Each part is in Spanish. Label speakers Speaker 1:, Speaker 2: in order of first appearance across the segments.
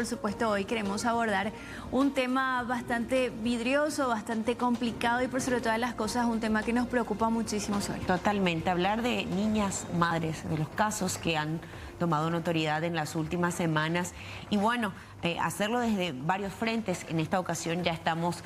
Speaker 1: por supuesto hoy queremos abordar un tema bastante vidrioso, bastante complicado y por sobre todas las cosas un tema que nos preocupa muchísimo, Sol.
Speaker 2: Totalmente, hablar de niñas madres, de los casos que han tomado notoriedad en las últimas semanas y bueno, hacerlo desde varios frentes. En esta ocasión ya estamos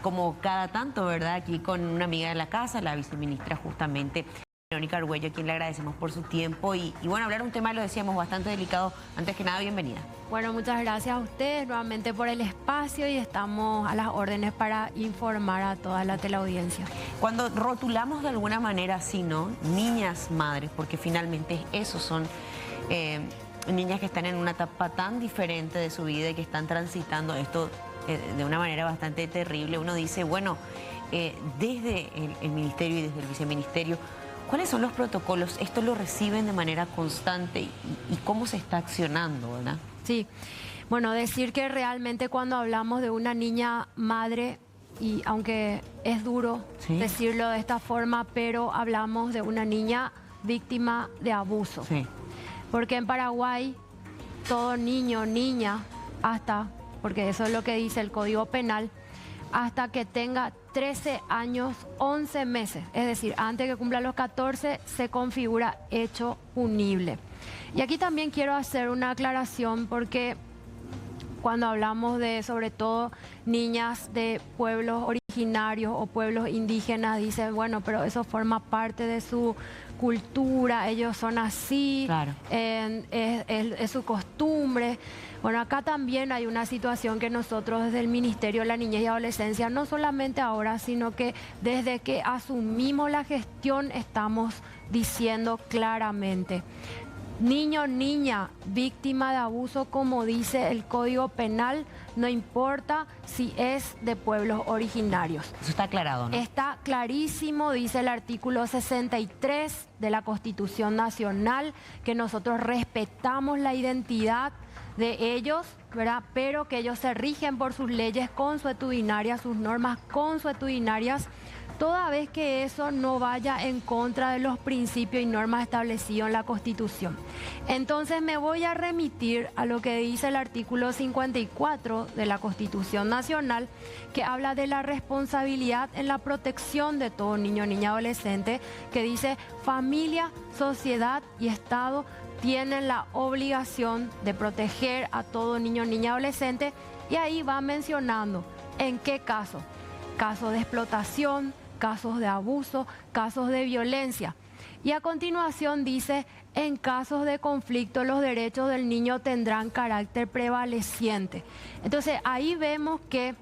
Speaker 2: como cada tanto, ¿verdad? Aquí con una amiga de la casa, la viceministra justamente, Verónica Argüello, a quien le agradecemos por su tiempo y bueno, hablar un tema, lo decíamos, bastante delicado. Antes que nada, bienvenida.
Speaker 3: Bueno, muchas gracias a ustedes nuevamente por el espacio y estamos a las órdenes para informar a toda la teleaudiencia.
Speaker 2: Cuando rotulamos de alguna manera así, ¿no? Niñas madres, porque finalmente esos son niñas que están en una etapa tan diferente de su vida y que están transitando esto de una manera bastante terrible. Uno dice, bueno, desde el ministerio y desde el viceministerio, ¿cuáles son los protocolos? ¿Esto lo reciben de manera constante y cómo se está accionando, verdad?
Speaker 3: Sí, bueno, decir que realmente cuando hablamos de una niña madre, y aunque es duro decirlo de esta forma, pero hablamos de una niña víctima de abuso. Sí. Porque en Paraguay todo niño, niña, hasta, porque eso es lo que dice el Código Penal, hasta que tenga 13 años, 11 meses, es decir, antes que cumpla los 14, se configura hecho punible. Y aquí también quiero hacer una aclaración porque cuando hablamos de, sobre todo, niñas de pueblos originarios o pueblos indígenas, dicen, bueno, pero eso forma parte de su cultura, ellos son así, claro. Es su costumbre. Bueno, acá también hay una situación que nosotros desde el Ministerio de la Niñez y Adolescencia, no solamente ahora, sino que desde que asumimos la gestión estamos diciendo claramente. Niño, niña, víctima de abuso, como dice el Código Penal, no importa si es de pueblos originarios.
Speaker 2: Eso está aclarado, ¿no? Está
Speaker 3: clarísimo, dice el artículo 63 de la Constitución Nacional, que nosotros respetamos la identidad de ellos, ¿verdad? Pero que ellos se rigen por sus leyes consuetudinarias, sus normas consuetudinarias, toda vez que eso no vaya en contra de los principios y normas establecidos en la Constitución. Entonces me voy a remitir a lo que dice el artículo 54 de la Constitución Nacional, que habla de la responsabilidad en la protección de todo niño, niña, adolescente, que dice familia, sociedad y Estado tienen la obligación de proteger a todo niño, niña, adolescente, y ahí va mencionando en qué caso. Casos de explotación, casos de abuso, casos de violencia. Y a continuación dice, en casos de conflicto los derechos del niño tendrán carácter prevaleciente. Entonces ahí vemos que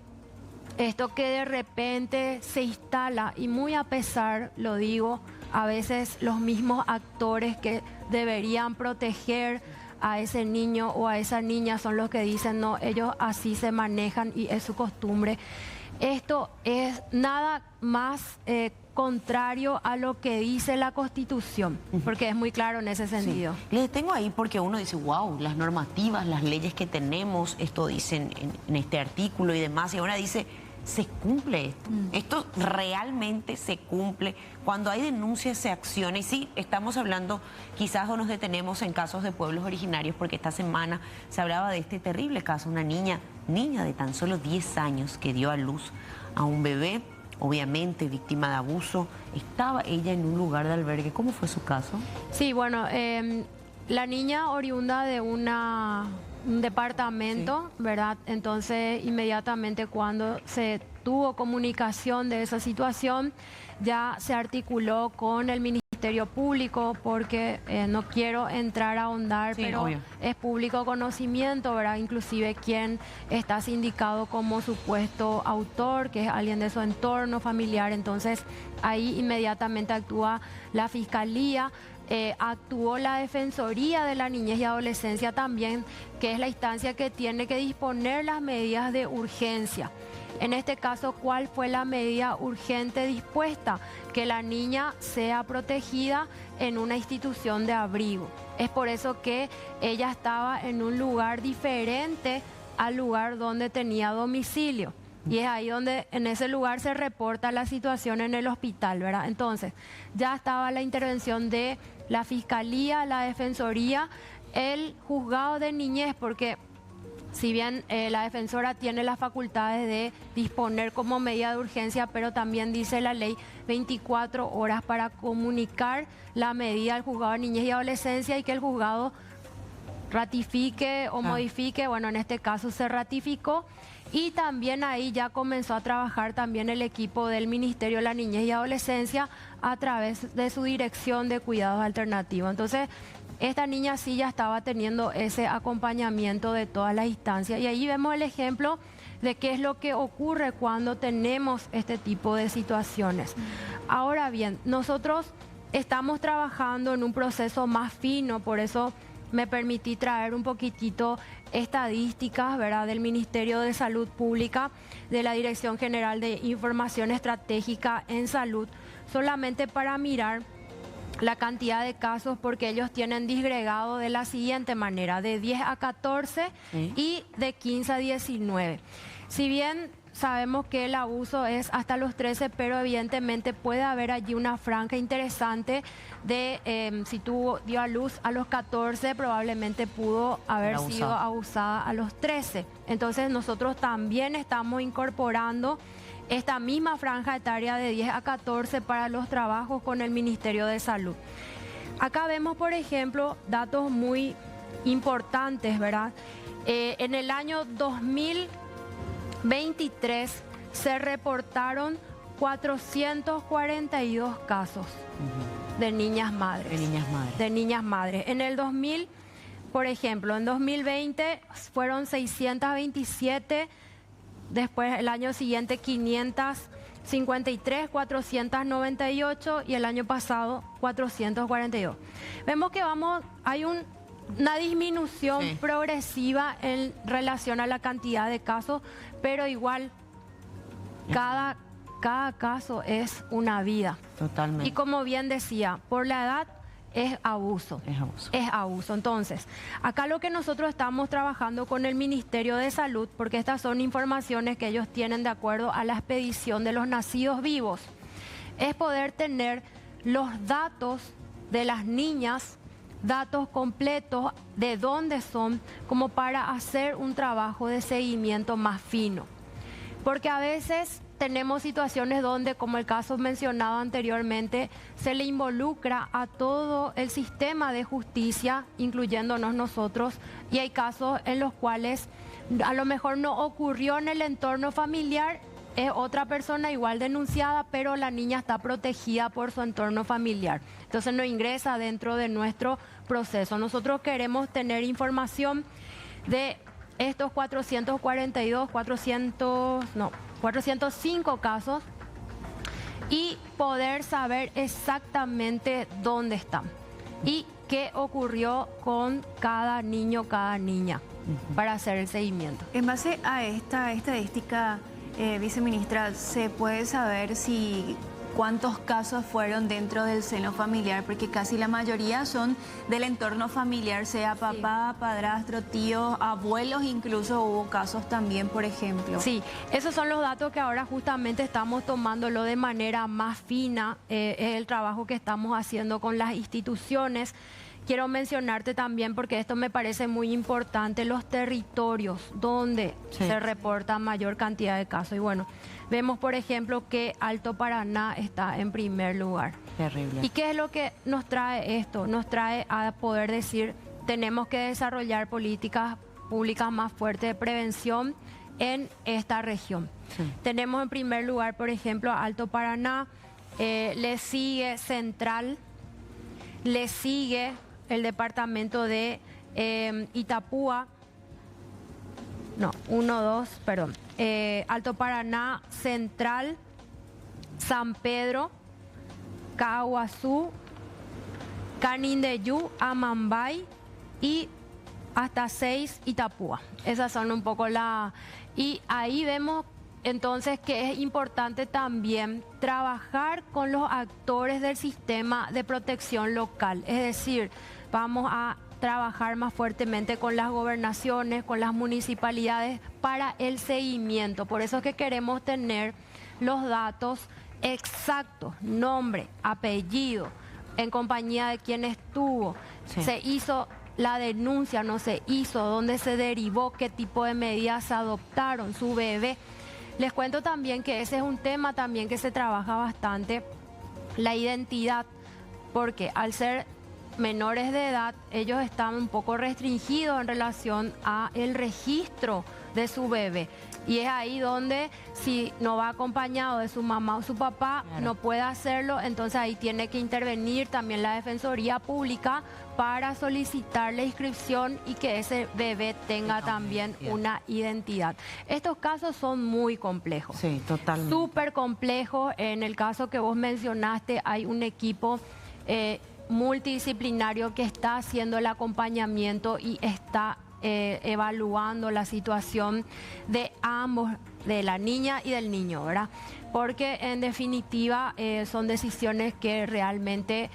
Speaker 3: esto que de repente se instala, y muy a pesar, lo digo, a veces los mismos actores que deberían proteger a ese niño o a esa niña son los que dicen, no, ellos así se manejan y es su costumbre. Esto es nada más contrario a lo que dice la Constitución, porque es muy claro en ese sentido.
Speaker 2: Sí. Les tengo ahí porque uno dice, wow, las normativas, las leyes que tenemos, esto dicen en este artículo y demás, y ahora dice, se cumple esto. Esto realmente se cumple. Cuando hay denuncias se acciona. Y sí, estamos hablando, quizás o nos detenemos en casos de pueblos originarios, porque esta semana se hablaba de este terrible caso, una niña de tan solo 10 años que dio a luz a un bebé, obviamente víctima de abuso. Estaba ella en un lugar de albergue. ¿Cómo fue su caso?
Speaker 3: Sí, bueno, la niña oriunda de un departamento, sí, ¿verdad? Entonces, inmediatamente cuando se tuvo comunicación de esa situación, ya se articuló con el Ministerio Público, porque no quiero entrar a ahondar, sí, pero obvio, es público conocimiento, ¿verdad? Inclusive quien está sindicado como supuesto autor, que es alguien de su entorno familiar. Entonces, ahí inmediatamente actúa la Fiscalía. Actuó la Defensoría de la Niñez y Adolescencia también, que es la instancia que tiene que disponer las medidas de urgencia. En este caso, ¿cuál fue la medida urgente dispuesta? Que la niña sea protegida en una institución de abrigo. Es por eso que ella estaba en un lugar diferente al lugar donde tenía domicilio. Y es ahí donde en ese lugar se reporta la situación en el hospital, ¿verdad? Entonces, ya estaba la intervención de la Fiscalía, la Defensoría, el Juzgado de Niñez, porque si bien la defensora tiene las facultades de disponer como medida de urgencia, pero también dice la ley 24 horas para comunicar la medida al juzgado de niñez y adolescencia y que el juzgado ratifique o modifique. Bueno, en este caso se ratificó. Y también ahí ya comenzó a trabajar también el equipo del Ministerio de la Niñez y Adolescencia a través de su dirección de cuidados alternativos. Entonces, esta niña sí ya estaba teniendo ese acompañamiento de todas las instancias. Y ahí vemos el ejemplo de qué es lo que ocurre cuando tenemos este tipo de situaciones. Ahora bien, nosotros estamos trabajando en un proceso más fino, por eso me permití traer un poquitito estadísticas, ¿verdad?, del Ministerio de Salud Pública, de la Dirección General de Información Estratégica en Salud, solamente para mirar la cantidad de casos, porque ellos tienen disgregado de la siguiente manera, de 10 a 14 y de 15 a 19. Si bien sabemos que el abuso es hasta los 13, pero evidentemente puede haber allí una franja interesante de si dio a luz a los 14, probablemente pudo haber sido abusada a los 13. Entonces nosotros también estamos incorporando esta misma franja etaria de 10 a 14 para los trabajos con el Ministerio de Salud. Acá vemos, por ejemplo, datos muy importantes, ¿verdad? En el año 2023 se reportaron 442 casos de niñas madres. De niñas madres. En el 2000, por ejemplo, en 2020 fueron 627, después el año siguiente 553, 498 y el año pasado 442. Vemos que hay una disminución progresiva en relación a la cantidad de casos, pero igual cada caso es una vida.
Speaker 2: Totalmente.
Speaker 3: Y como bien decía, por la edad es abuso. Es abuso. Entonces, acá lo que nosotros estamos trabajando con el Ministerio de Salud, porque estas son informaciones que ellos tienen de acuerdo a la expedición de los nacidos vivos, es poder tener los datos de las niñas, datos completos de dónde son, como para hacer un trabajo de seguimiento más fino. Porque a veces tenemos situaciones donde, como el caso mencionado anteriormente, se le involucra a todo el sistema de justicia, incluyéndonos nosotros, y hay casos en los cuales a lo mejor no ocurrió en el entorno familiar, es otra persona igual denunciada, pero la niña está protegida por su entorno familiar. Entonces no ingresa dentro de nuestro proceso. Nosotros queremos tener información de estos 405 casos y poder saber exactamente dónde están y qué ocurrió con cada niño, cada niña, para hacer el seguimiento.
Speaker 1: En base a esta estadística, viceministra, ¿se puede saber cuántos casos fueron dentro del seno familiar? Porque casi la mayoría son del entorno familiar, sea papá, padrastro, tíos, abuelos, incluso hubo casos también, por ejemplo.
Speaker 3: Sí, esos son los datos que ahora justamente estamos tomándolo de manera más fina, es el trabajo que estamos haciendo con las instituciones. Quiero mencionarte también, porque esto me parece muy importante, los territorios donde se reporta mayor cantidad de casos. Y bueno, vemos por ejemplo que Alto Paraná está en primer lugar.
Speaker 2: Terrible.
Speaker 3: ¿Y qué es lo que nos trae esto? Nos trae a poder decir, tenemos que desarrollar políticas públicas más fuertes de prevención en esta región. Tenemos en primer lugar, por ejemplo, Alto Paraná, le sigue Central, le sigue el departamento de Itapúa, Alto Paraná, Central, San Pedro, Caguazú, Canindeyú, Amambay y hasta 6 Itapúa. Esas son un poco y ahí vemos entonces que es importante también trabajar con los actores del sistema de protección local. Es decir, vamos a trabajar más fuertemente con las gobernaciones, con las municipalidades para el seguimiento. Por eso es que queremos tener los datos exactos, nombre, apellido, en compañía de quién estuvo, se hizo la denuncia no se hizo, dónde se derivó, qué tipo de medidas se adoptaron, su bebé. Les cuento también que ese es un tema también que se trabaja bastante, la identidad, porque al ser menores de edad, ellos están un poco restringidos en relación a el registro de su bebé. Y es ahí donde, si no va acompañado de su mamá o su papá, claro, no puede hacerlo, entonces ahí tiene que intervenir también la Defensoría Pública para solicitar la inscripción y que ese bebé tenga también una identidad. Estos casos son muy complejos.
Speaker 2: Sí, totalmente.
Speaker 3: Súper complejos. En el caso que vos mencionaste, hay un equipo multidisciplinario que está haciendo el acompañamiento y está evaluando la situación de ambos, de la niña y del niño, ¿verdad? Porque en definitiva son decisiones que realmente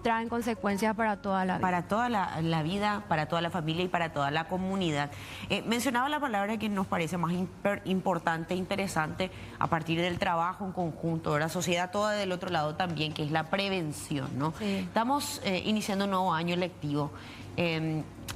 Speaker 3: traen consecuencias para toda la vida.
Speaker 2: Para toda la vida, para toda la familia y para toda la comunidad. Mencionaba la palabra que nos parece más importante, interesante, a partir del trabajo en conjunto, de la sociedad toda del otro lado también, que es la prevención, ¿no? Sí. Estamos iniciando un nuevo año lectivo.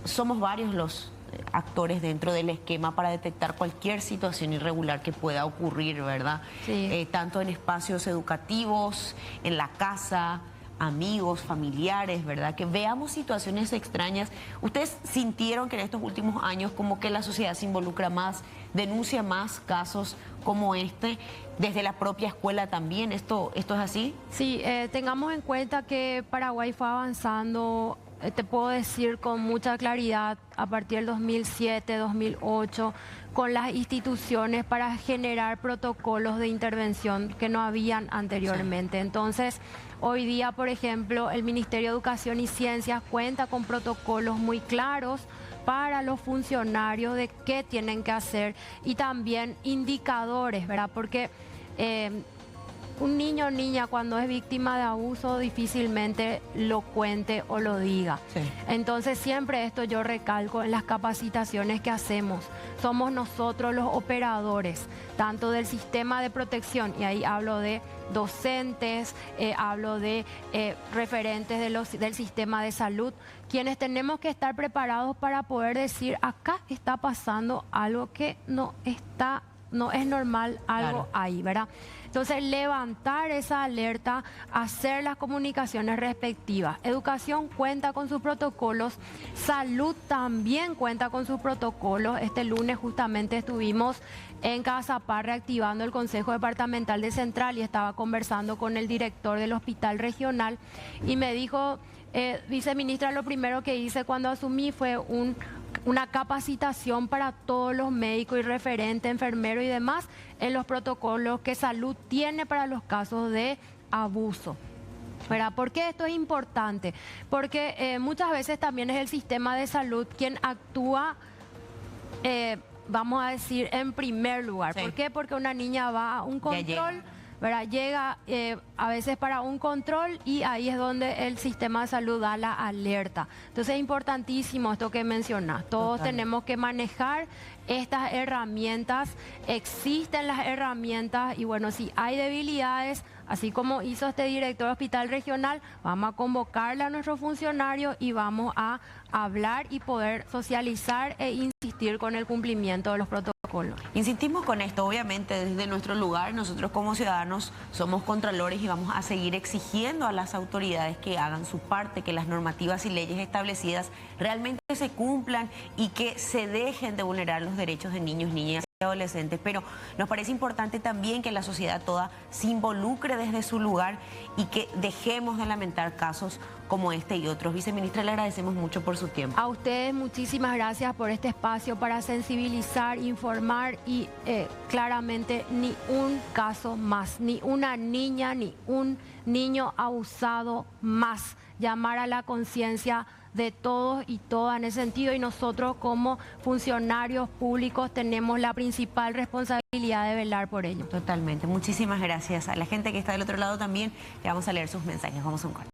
Speaker 2: Somos varios los actores dentro del esquema para detectar cualquier situación irregular que pueda ocurrir, ¿verdad? Sí. Tanto en espacios educativos, en la casa, amigos, familiares, ¿verdad? Que veamos situaciones extrañas. ¿Ustedes sintieron que en estos últimos años como que la sociedad se involucra más, denuncia más casos como este, desde la propia escuela también? ¿Esto es así?
Speaker 3: Sí, tengamos en cuenta que Paraguay fue avanzando, te puedo decir con mucha claridad, a partir del 2007, 2008, con las instituciones para generar protocolos de intervención que no habían anteriormente. Sí. Entonces, hoy día, por ejemplo, el Ministerio de Educación y Ciencias cuenta con protocolos muy claros para los funcionarios de qué tienen que hacer y también indicadores, ¿verdad? Porque un niño o niña cuando es víctima de abuso difícilmente lo cuente o lo diga. Sí. Entonces siempre esto yo recalco en las capacitaciones que hacemos. Somos nosotros los operadores, tanto del sistema de protección, y ahí hablo de docentes, hablo de referentes del sistema de salud, quienes tenemos que estar preparados para poder decir, acá está pasando algo que no es normal, algo ahí, ¿verdad? Entonces, levantar esa alerta, hacer las comunicaciones respectivas. Educación cuenta con sus protocolos, salud también cuenta con sus protocolos. Este lunes justamente estuvimos en Cazapá reactivando el Consejo Departamental de Central y estaba conversando con el director del hospital regional y me dijo, viceministra, lo primero que hice cuando asumí fue una capacitación para todos los médicos y referentes, enfermeros y demás en los protocolos que salud tiene para los casos de abuso. ¿Verdad? ¿Por qué esto es importante? Porque muchas veces también es el sistema de salud quien actúa, vamos a decir, en primer lugar. Sí. ¿Por qué? Porque una niña va a un control, ¿verdad? Llega a veces para un control y ahí es donde el sistema de salud da la alerta. Entonces es importantísimo esto que mencionas. Todos tenemos que manejar estas herramientas. Existen las herramientas y bueno, si hay debilidades, así como hizo este director del hospital regional, vamos a convocarle a nuestros funcionarios y vamos a hablar y poder socializar e insistir con el cumplimiento de los protocolos.
Speaker 2: Insistimos con esto, obviamente desde nuestro lugar, nosotros como ciudadanos somos contralores y vamos a seguir exigiendo a las autoridades que hagan su parte, que las normativas y leyes establecidas realmente se cumplan y que se dejen de vulnerar los derechos de niños, niñas y adolescentes, pero nos parece importante también que la sociedad toda se involucre desde su lugar y que dejemos de lamentar casos como este y otros. Viceministra, le agradecemos mucho por su tiempo.
Speaker 3: A ustedes muchísimas gracias por este espacio para sensibilizar, informar y claramente ni un caso más, ni una niña, ni un niño abusado más. Llamar a la conciencia de todos y todas en ese sentido, y nosotros como funcionarios públicos tenemos la principal responsabilidad de velar por ello.
Speaker 2: Totalmente. Muchísimas gracias a la gente que está del otro lado también. Le vamos a leer sus mensajes. Vamos a un corte.